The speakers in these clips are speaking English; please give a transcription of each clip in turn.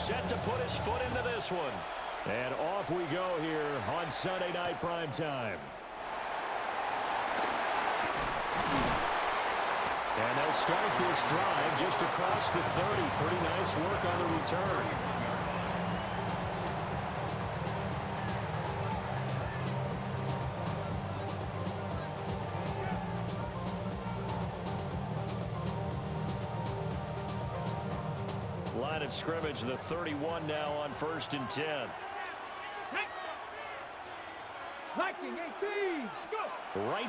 set to put his foot into this one. And off we go here on Sunday Night Primetime. And they'll start this drive just across the 30. Pretty nice work on the return. Line of scrimmage, the 31 now on 1st and 10. Right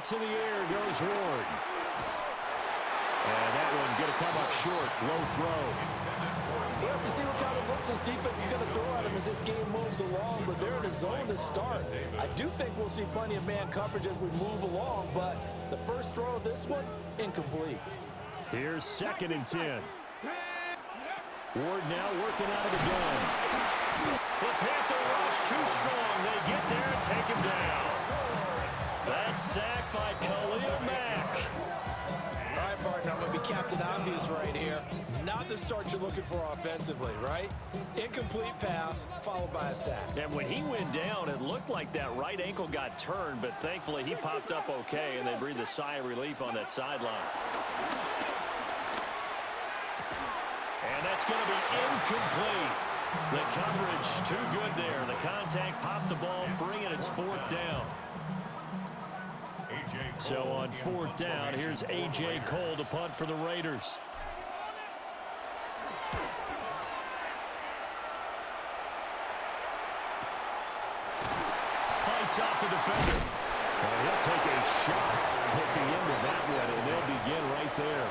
to the air goes Ward. And that one going to come up short. Low throw. We'll have to see what kind of looks this defense is going to throw at him as this game moves along, but they're in a zone to start. I do think we'll see plenty of man coverage as we move along, but the first throw of this one, incomplete. Here's 2nd and 10. Ward now working out of the gun. The Panther rush too strong. They get there and take him down. That's sacked by Khalil Mack. All right, partner, I'm going to be Captain Obvious right here. Not the start you're looking for offensively, right? Incomplete pass followed by a sack. And when he went down, it looked like that right ankle got turned, but thankfully he popped up okay, and they breathed a sigh of relief on that sideline. And that's going to be incomplete. The coverage too good there. The contact popped the ball free, and it's 4th down. So on 4th down, here's A.J. Cole to punt for the Raiders. Fights off the defender. Well, he'll take a shot at the end of that one, and they'll begin right there.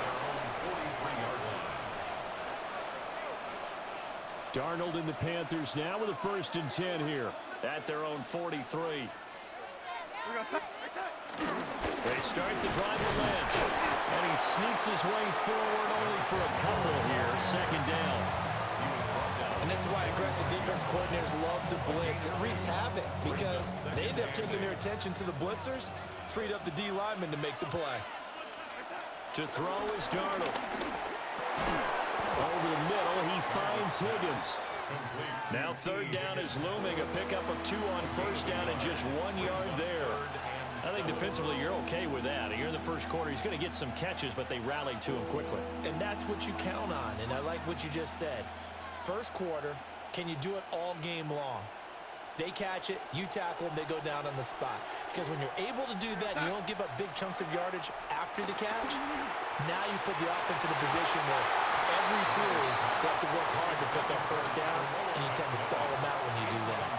Darnold and the Panthers now with a 1st and 10 here at their own 43. They start the drive with Lynch, and he sneaks his way forward only for a couple here. 2nd down. And this is why aggressive defense coordinators love to blitz. It wreaks havoc because they end up taking their attention to the blitzers, freed up the D lineman to make the play. To throw is Darnold. Over the middle, he finds Higgins. Now 3rd down is looming. A pickup of 2 on 1st down and just 1 yard there. I think defensively you're okay with that. Here in the first quarter, he's going to get some catches, but they rallied to him quickly. And that's what you count on, and I like what you just said. First quarter, can you do it all game long? They catch it, you tackle them, they go down on the spot. Because when you're able to do that and you don't give up big chunks of yardage after the catch, now you put the offense in a position where every series they have to work hard to pick up 1st downs, and you tend to stall them out when you do that.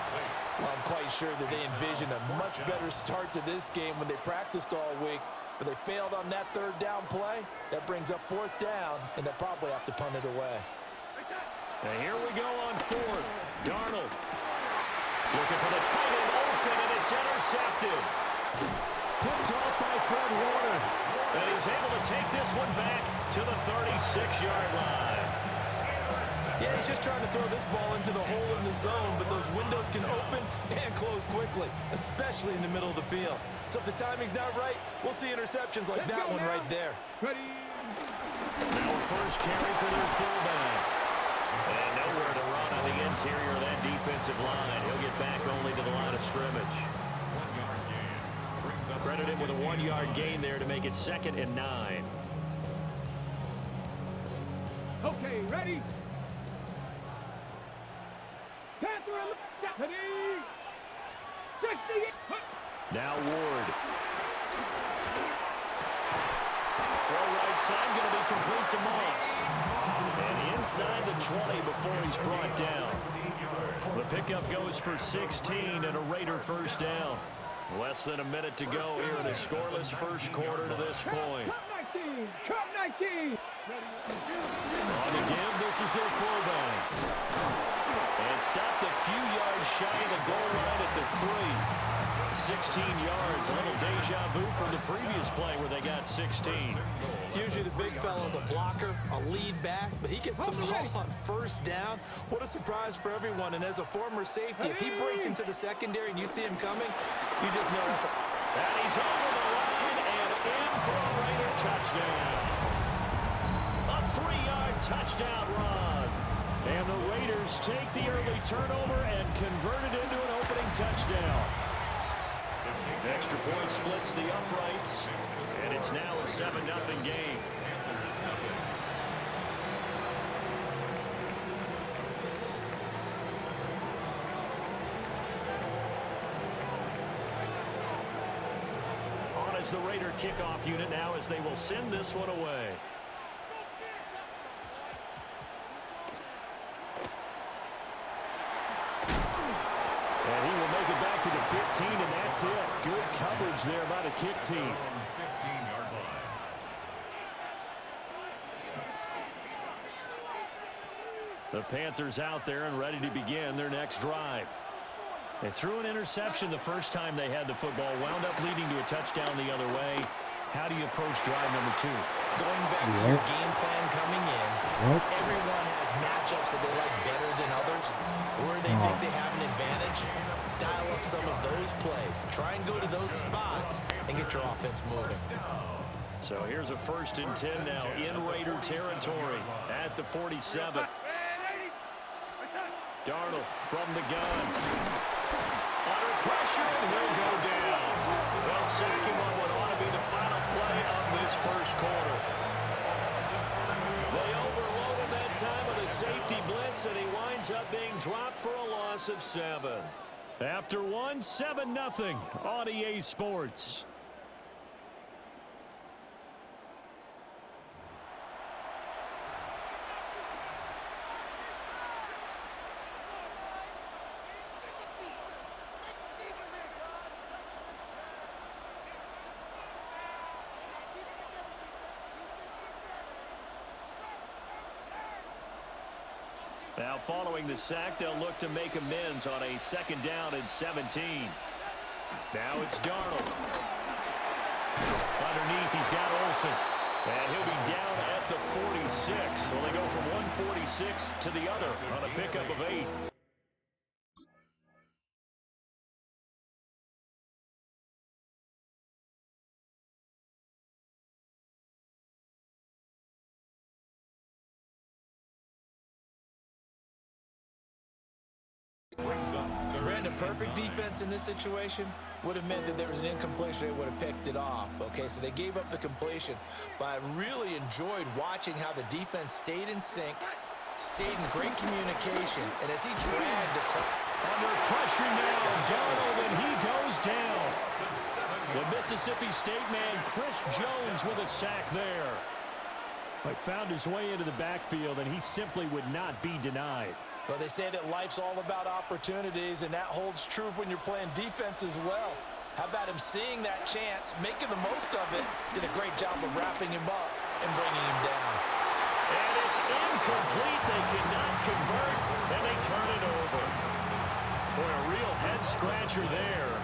Well, I'm quite sure that they envisioned a much better start to this game when they practiced all week, but they failed on that 3rd down play. That brings up 4th down, and they'll probably have to punt it away. And here we go on 4th. Darnold looking for the tight end, Olsen, and it's intercepted. Picked off by Fred Warner. And he's able to take this one back to the 36-yard line. Yeah, he's just trying to throw this ball into the hole in the zone, but those windows can open and close quickly, especially in the middle of the field. So if the timing's not right, we'll see interceptions like that one right there. Now a first carry for their fullback. And nowhere to run on the interior of that defensive line. He'll get back only to the line of scrimmage. Credit him with a 1-yard gain there to make it 2nd and 9. Okay, ready? Now Ward. Throw right side, going to be complete to Moss. And inside the 20 before he's brought down. The pickup goes for 16 and a Raider 1st down. Less than a minute to go here in a scoreless first quarter to this point. Cut 19! On the give, this is their fullback. And stopped a few yards shy of the goal line at the 3. 16 yards, a little deja vu from the previous play where they got 16. Usually the big fella's a blocker, a lead back, but he gets the ball on 1st down. What a surprise for everyone. And as a former safety, if he breaks into the secondary and you see him coming, you just know that's a... And he's over the line and in for a Raider touchdown. A 3-yard touchdown run. And the Raiders take the early turnover and convert it into an opening touchdown. Extra point splits the uprights, and it's now a 7-0 game. On as the Raider kickoff unit now as they will send this one away. And he will make it back to the 15, and that's it. Good coverage there by the kick team. 15-yard line. The Panthers out there and ready to begin their next drive. They threw an interception the first time they had the football, wound up leading to a touchdown the other way. How do you approach drive number 2? Going back to your game plan coming in, everyone has matchups that they like better than others, where they think they have an advantage. Dial up some of those plays. Try and go to those spots and get your offense moving. So here's a 1st and 10 now in Raider territory at the 47. Darnold from the gun. Under pressure, and he'll go down. They'll sack him on what ought to be the final play of this first quarter. They overloaded that time with a safety blitz, and he winds up being dropped for a loss of 7. After 7-0 on EA Sports. Now following the sack, they'll look to make amends on a 2nd down and 17. Now it's Darnold. Underneath, he's got Olsen. And he'll be down at the 46. Well, they go from 146 to the other on a pickup of 8. Brandon, perfect defense in this situation would have meant that there was an incompletion. They would have picked it off. Okay, so they gave up the completion. But I really enjoyed watching how the defense stayed in sync, stayed in great communication, and as he dragged under pressure now, Darnold, and he goes down. The Mississippi State man, Chris Jones, with a sack there. He found his way into the backfield, and he simply would not be denied. Well, they say that life's all about opportunities, and that holds true when you're playing defense as well. How about him seeing that chance, making the most of it, did a great job of wrapping him up and bringing him down. And it's incomplete. They cannot convert, and they turn it over. Boy, a real head-scratcher there.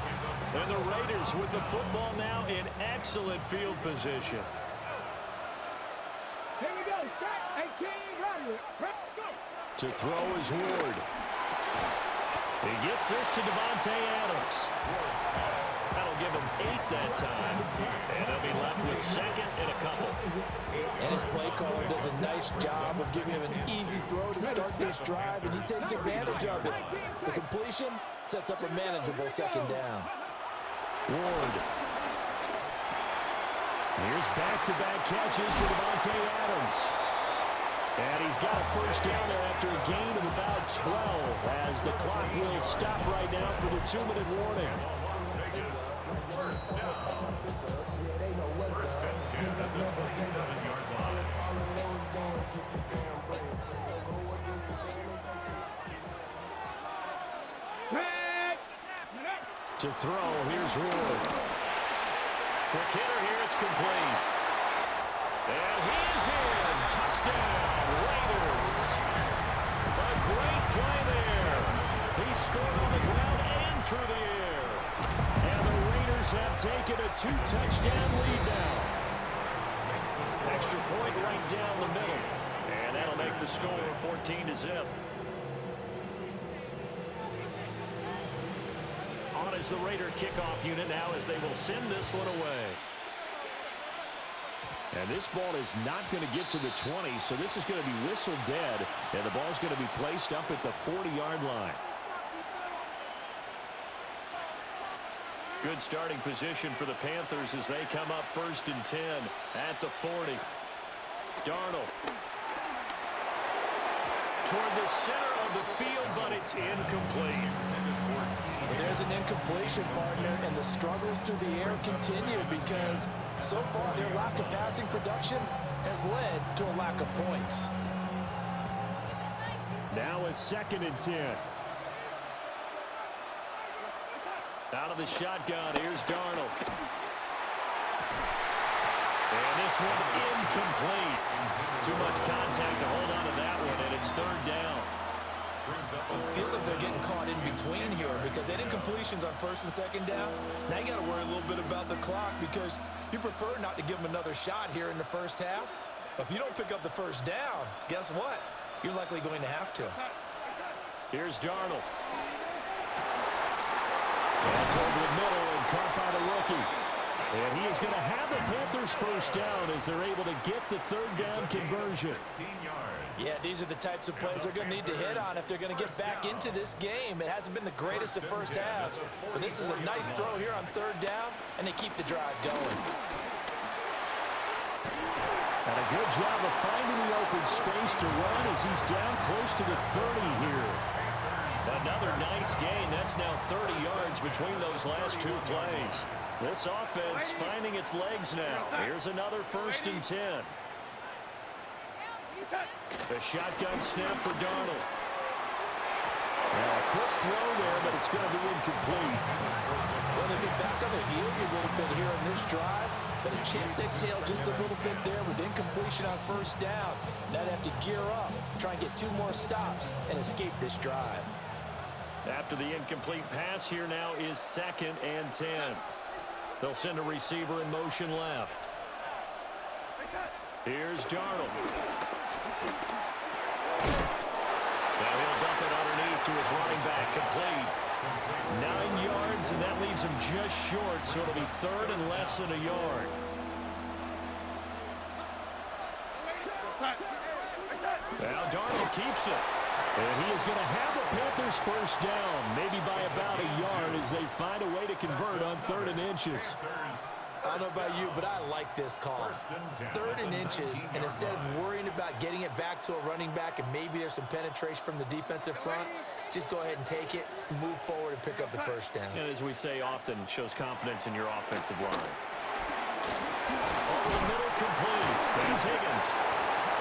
And the Raiders with the football now in excellent field position. Here we go. Set. 18. Ready. Go. To throw is Ward. He gets this to Davante Adams. That'll give him 8 that time. And they'll be left with 2nd and a couple. And his play caller does a nice job of giving him an easy throw to start this drive, and he takes advantage of it. The completion sets up a manageable 2nd down. Ward. Here's back-to-back catches for Davante Adams. And he's got a 1st down there after a gain of about 12 as the clock will stop right now for the 2-minute warning. First and 10 at the 27-yard line. To throw, here's Ward. Quick hitter here, it's complete. And he's in. Touchdown, Raiders. A great play there. He scored on the ground and through the air. And the Raiders have taken a 2-touchdown lead now. Extra point right down the middle. And that'll make the score 14-0. On is the Raider kickoff unit now as they will send this one away. And this ball is not going to get to the 20, so this is going to be whistled dead, and the ball's going to be placed up at the 40-yard line. Good starting position for the Panthers as they come up 1st and 10 at the 40. Darnold toward the center of the field, but it's incomplete. Well, there's an incompletion, partner, and the struggles through the air continue because so far their lack of passing production has led to a lack of points. Now a 2nd and 10. Out of the shotgun, here's Darnold. And this one incomplete. Too much contact to hold on to that one, and it's 3rd down. Feels like they're getting caught in between here because they had incompletions on 1st and 2nd down. Now you got to worry a little bit about the clock because you prefer not to give them another shot here in the 1st half. But if you don't pick up the 1st down, guess what? You're likely going to have to. Here's Darnold. That's over the middle and caught by the rookie. And he is going to have the Panthers 1st down as they're able to get the 3rd down conversion. Yeah, these are the types of plays they're going to need to hit on if they're going to get back into this game. It hasn't been the greatest of 1st halves, but this is a nice throw here on 3rd down, and they keep the drive going. And a good job of finding the open space to run as he's down close to the 30 here. Another nice gain. That's now 30 yards between those last 2 plays. This offense finding its legs now. Here's another 1st and 10. The shotgun snap for Darnold. Now a quick throw there, but it's going to be incomplete. Well, they've been back on their heels a little bit here on this drive, but a chance to exhale just a little bit there with incompletion on 1st down. Now they have to gear up, try and get 2 more stops, and escape this drive. After the incomplete pass, here now is 2nd and 10. They'll send a receiver in motion left. Here's Darnold. Now he'll dump it underneath to his running back, complete. 9 yards, and that leaves him just short, so it'll be 3rd and less than a yard. Now Darnold keeps it. And he is going to have the Panthers 1st down, maybe by about a yard as they find a way to convert on 3rd and inches. I don't know about you, but I like this call. 3rd and inches, and instead of worrying about getting it back to a running back and maybe there's some penetration from the defensive front, just go ahead and take it, move forward, and pick up the 1st down. And as we say often, shows confidence in your offensive line. Over the middle, complete. That's Higgins.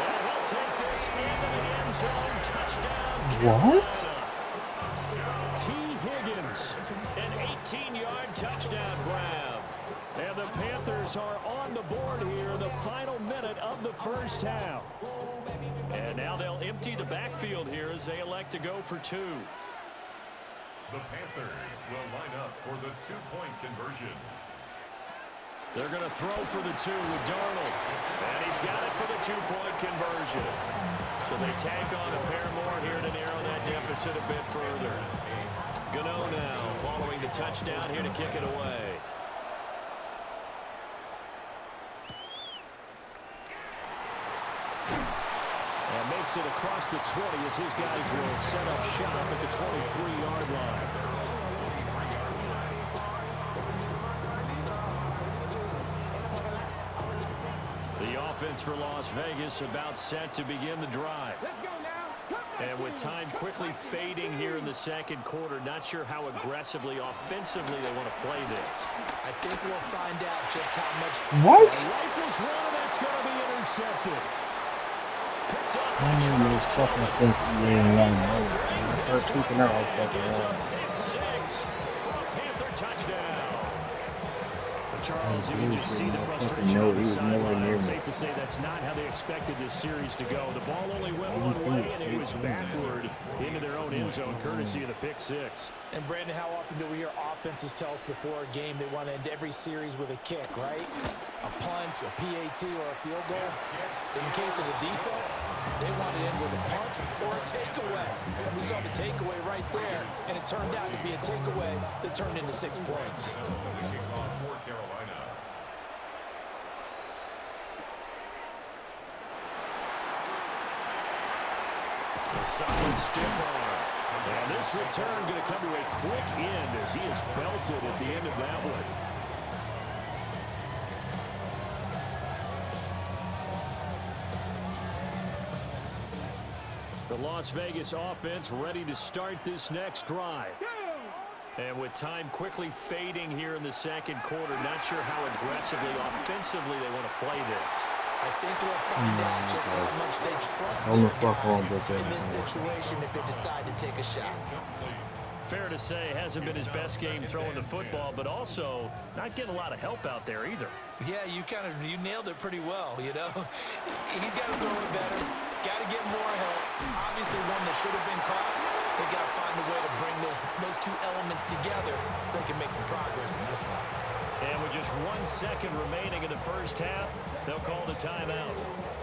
And he'll take this into the end zone. Touchdown, Carolina. T. Higgins, an 18-yard touchdown grab. And the Panthers are on the board here, the final minute of the 1st half. And now they'll empty the backfield here as they elect to go for 2. The Panthers will line up for the 2-point conversion. They're going to throw for the 2 with Darnold. And he's got it for the 2-point conversion. So they tack on a pair more here to narrow that deficit a bit further. Gano now following the touchdown here to kick it away. And makes it across the 20 as his guys will set up shop at the 23-yard line. The offense for Las Vegas about set to begin the drive. And with time quickly fading here in the 2nd quarter, not sure how aggressively, offensively they want to play this. I think we'll find out just how much. What? Rifles one, and that's going to be intercepted. Picked up by Charles Turner. Gets a pick 6 for a Panther touchdown. Charles, you can just see the frustration on the sideline. Safe to say that's not how they expected this series to go. The ball only went one way, and it was backward into their own end zone, courtesy of the pick 6. And, Brandon, how often do we hear offenses tell us before a game they want to end every series with a kick, right? A punt, a PAT, or a field goal. In the case of the defense, they want to end with a punt or a takeaway. And we saw the takeaway right there, and it turned out to be a takeaway that turned into 6 points. A solid stiff arm. And this return going to come to a quick end as he is belted at the end of that one. The Las Vegas offense ready to start this next drive. And with time quickly fading here in the second quarter, not sure how aggressively, offensively they want to play this. I think we'll find out just how much they trust their guys in this situation if they decide to take a shot. Fair to say, hasn't been his best game throwing the football, but also not getting a lot of help out there either. Yeah, you nailed it pretty well, you know. He's got to throw it better, got to get more help. Obviously one that should have been caught. They got to find a way to bring those two elements together so they can make some progress in this one. And with just 1 second remaining in the first half, they'll call the timeout.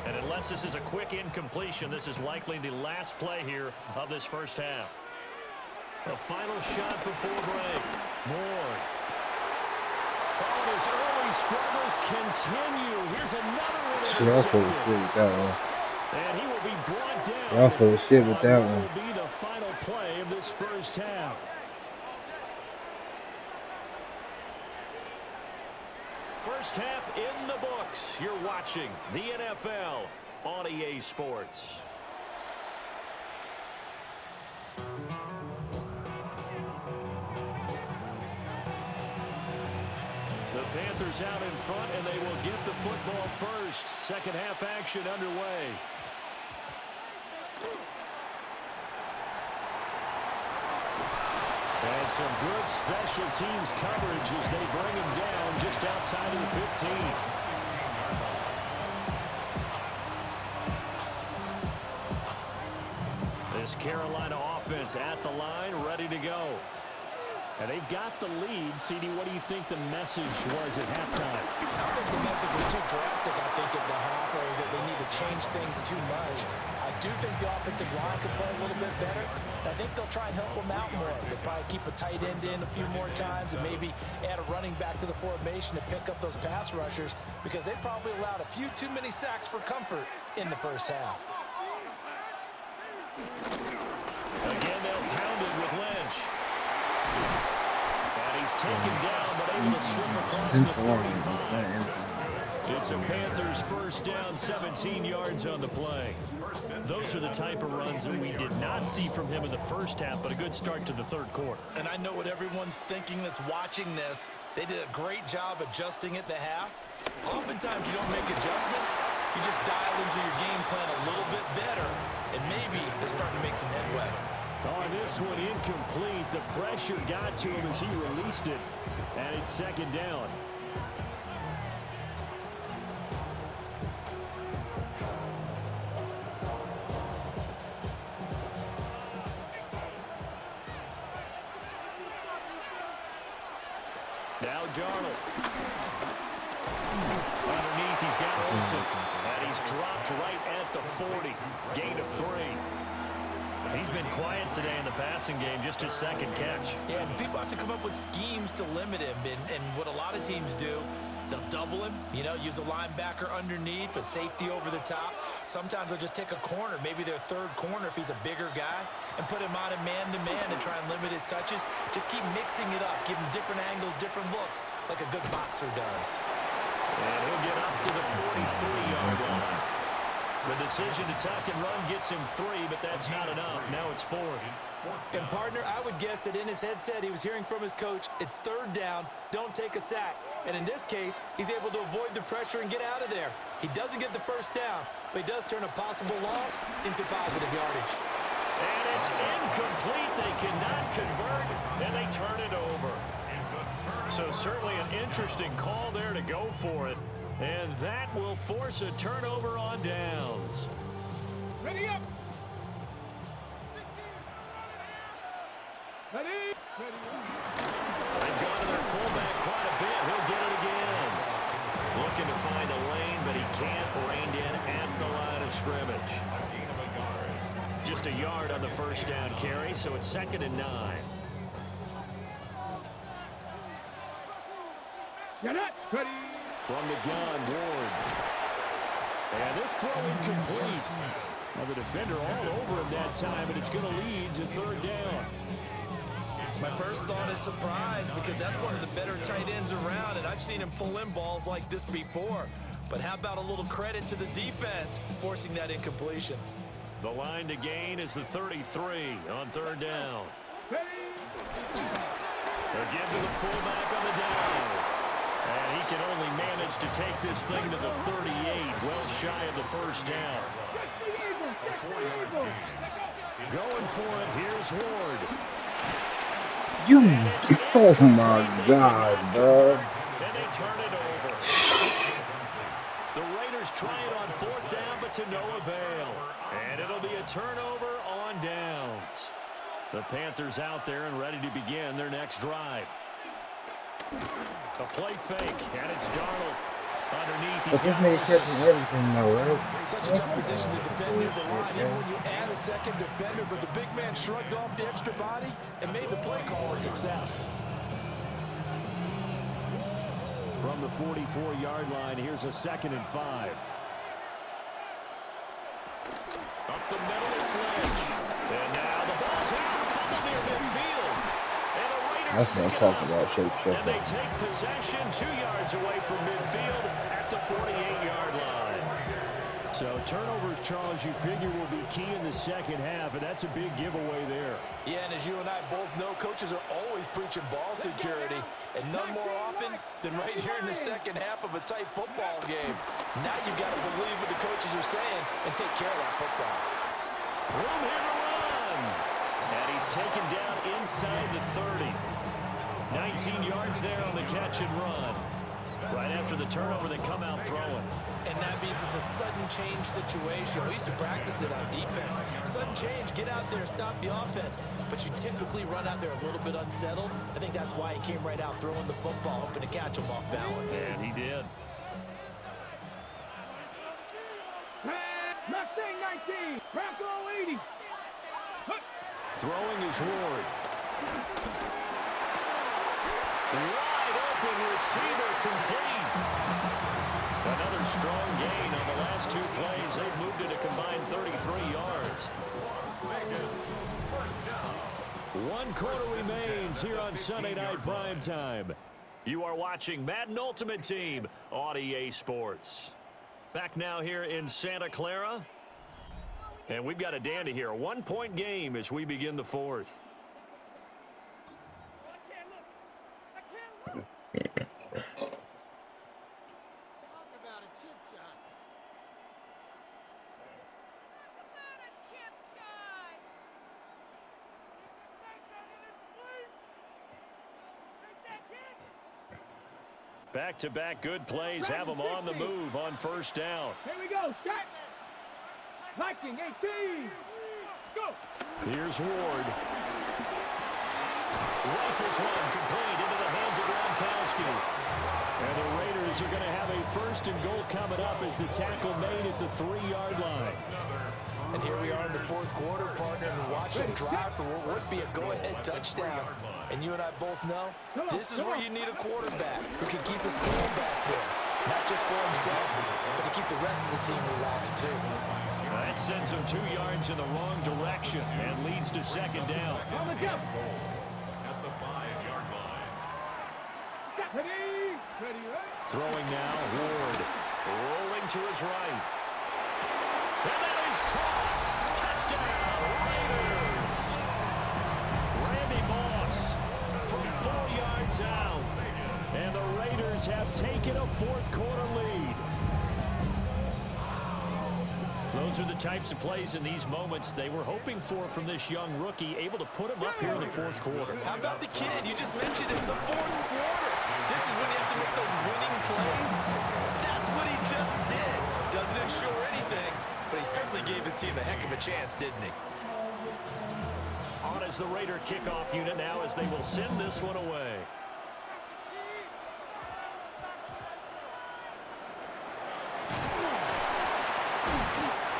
And unless this is a quick incompletion, this is likely the last play here of this first half. The final shot before break. Moore. Oh, his early struggles continue. Here's another one. Y'all full of shit with that one. And he will be brought down. Y'all full of shit with that one. Will be the final play of this first half. First half in the books. You're watching the NFL on EA Sports. The Panthers out in front, and they will get the football first. Second half action underway. And some good special teams coverage as they bring him down just outside of the 15. This Carolina offense at the line, ready to go. And they've got the lead. CD, what do you think the message was at halftime? I don't think the message was too drastic, I think, at the half, or that they need to change things too much. I do think the offensive line could play a little bit better. I think they'll try and help them out more. They'll probably keep a tight end in a few more times and maybe add a running back to the formation to pick up those pass rushers because they probably allowed a few too many sacks for comfort in the first half. Again, they'll pound it with Lynch. And he's taken down, but able to slip across the 45. It's a Panthers first down, 17 yards on the play. Those are the type of runs that we did not see from him in the first half, but a good start to the third quarter. And I know what everyone's thinking that's watching this. They did a great job adjusting at the half. Oftentimes you don't make adjustments. You just dial into your game plan a little bit better, and maybe they're starting to make some headway. On this one, incomplete. The pressure got to him as he released it, and it's second down. Now Darnold. Underneath, he's got Olsen. And he's dropped right at the 40. Gain of 3. He's been quiet today in the passing game, just his second catch. Yeah, and people have to come up with schemes to limit him. And what a lot of teams do, they'll double him, you know, use a linebacker underneath, a safety over the top. Sometimes they'll just take a corner, maybe their third corner if he's a bigger guy, and put him on a man-to-man and try and limit his touches. Just keep mixing it up, give him different angles, different looks, like a good boxer does. And he'll get up to the 43-yard line. The decision to tuck and run gets him 3, but that's not enough. Now it's 4th. And, partner, I would guess that in his headset he was hearing from his coach, it's third down, don't take a sack. And in this case, he's able to avoid the pressure and get out of there. He doesn't get the first down, but he does turn a possible loss into positive yardage. And it's incomplete. They cannot convert, and they turn it over. So certainly an interesting call there to go for it. And that will force a turnover on downs. Ready up. Ready. Ready up. They've gone to their fullback quite a bit. He'll get it again. Looking to find a lane, but he can't. Reined in at the line of scrimmage. Just a yard on the first down carry, so it's 2nd and 9. Get it. Ready. From the gun, Ward. And this throw incomplete. Well, the defender all over him that time, and it's going to lead to third down. My first thought is surprise because that's one of the better tight ends around, and I've seen him pull in balls like this before. But how about a little credit to the defense forcing that incompletion? The line to gain is the 33 on third down. They'll give to the fullback on the dive. And he can only manage to take this thing to the 38, well shy of the first down. Going for it, here's Ward. Oh my God, bro. And they turn it over. The Raiders try it on fourth down, but to no avail. And it'll be a turnover on downs. The Panthers out there and ready to begin their next drive. A play fake, and it's Darnold. Underneath, he's But this got nigga Wilson. catching everything though, right? Such a tough position to defend near the line, even when you add a second defender. But the big man shrugged off the extra body and made the play call a success. From the 44-yard line, here's a 2nd and 5. Up the middle, it's Lynch. And now the ball's out, fumbled near midfield. And the Raiders That's what I'm pick it talking up. about, shape check. And they take possession 2 yards away from midfield at the 48-yard line. So turnovers, Charles, you figure will be key in the second half, and that's a big giveaway there. Yeah, and as you and I both know, coaches are always preaching ball security, and none more often than right here in the second half of a tight football game. Now you've got to believe what the coaches are saying and take care of that football. Room here to run. And he's taken down inside the 30. 19 yards there on the catch and run. Right after the turnover, they come out throwing. And that means it's a sudden change situation. We used to practice it on defense. Sudden change, get out there, stop the offense. But you typically run out there a little bit unsettled. I think that's why he came right out throwing the football, hoping to catch him off balance. And he did. Mustang 19, Bronco 80. Throwing is Ward. Wide open receiver complete. Another strong gain on the last 2 plays. They've moved it a combined 33 yards. 1 quarter remains here on Sunday Night Primetime. You are watching Madden Ultimate Team on EA Sports. Back now here in Santa Clara. And we've got a dandy here. A 1-point game as we begin the 4th. Back-to-back good plays have them on the move on first down. Here we go, set. Viking 18. Let's go. Here's Ward. Rifles one complete into the hands of Gronkowski. And the Raiders are going to have a 1st and goal coming up as the tackle made at the 3-yard line. And here we are in the 4th quarter, partner, and watch them drive for what would be a go-ahead touchdown. And you and I both know this is where you need a quarterback who can keep his cool back there. Not just for himself, but to keep the rest of the team relaxed, too. That sends him 2 yards in the wrong direction and leads to 2nd down. On the jump. At the 5-yard line. Ready, right? Throwing now, Ward. Rolling to his right. And that is caught. Touchdown, Raiders. Randy Moss from 4 yards out. And the Raiders have taken a 4th quarter lead. Those are the types of plays in these moments they were hoping for from this young rookie, able to put him up here in the 4th quarter. How about the kid? You just mentioned it in the 4th quarter. This is when you have to make those winning plays. That's what he just did. Doesn't ensure anything, but he certainly gave his team a heck of a chance, didn't he? On as the Raider kickoff unit now as they will send this one away.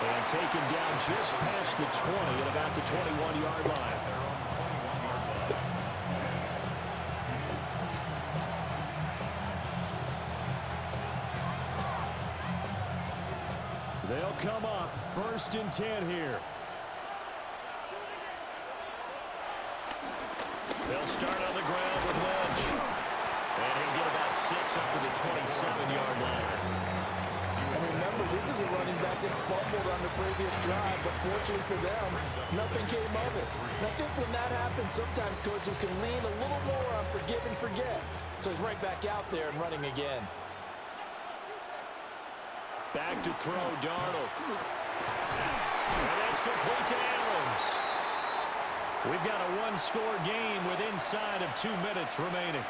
And taken down just past the 20 at about the 21-yard line. They'll come up first and 10 here. They'll start on the ground with Lynch. And he'll get about 6 up to the 27-yard line. And remember, this is a running back that fumbled on the previous drive, but fortunately for them, nothing came of it. And I think when that happens, sometimes coaches can lean a little more on forgive and forget. So he's right back out there and running again. Back to throw, Darnold. And that's complete to Adams. We've got a one-score game with inside of 2 minutes remaining.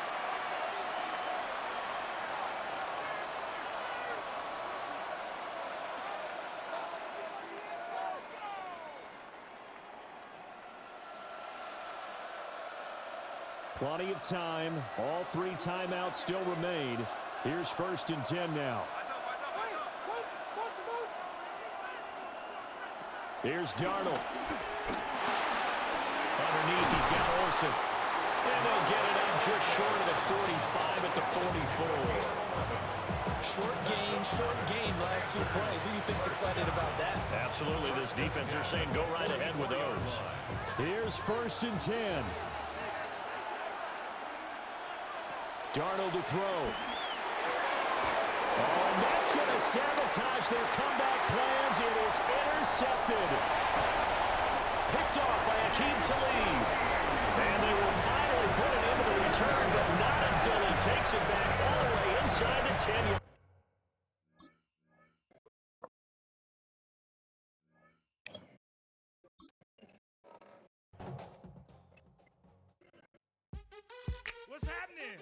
Plenty of time. All 3 timeouts still remain. Here's first and 10 now. Here's Darnold. Underneath, he's got Olsen. And they'll get it up just short of the 45 at the 44. Short game, last 2 plays. Who do you think's excited about that? Absolutely. This defense, they're saying go right ahead with those. Here's first and 10. Darnold to throw. Oh, and that's going to sabotage their comeback plans. It is intercepted. Picked off by Akeem Talib. And they will finally put it into the return, but not until he takes it back all the way inside the 10-yard. What's happening?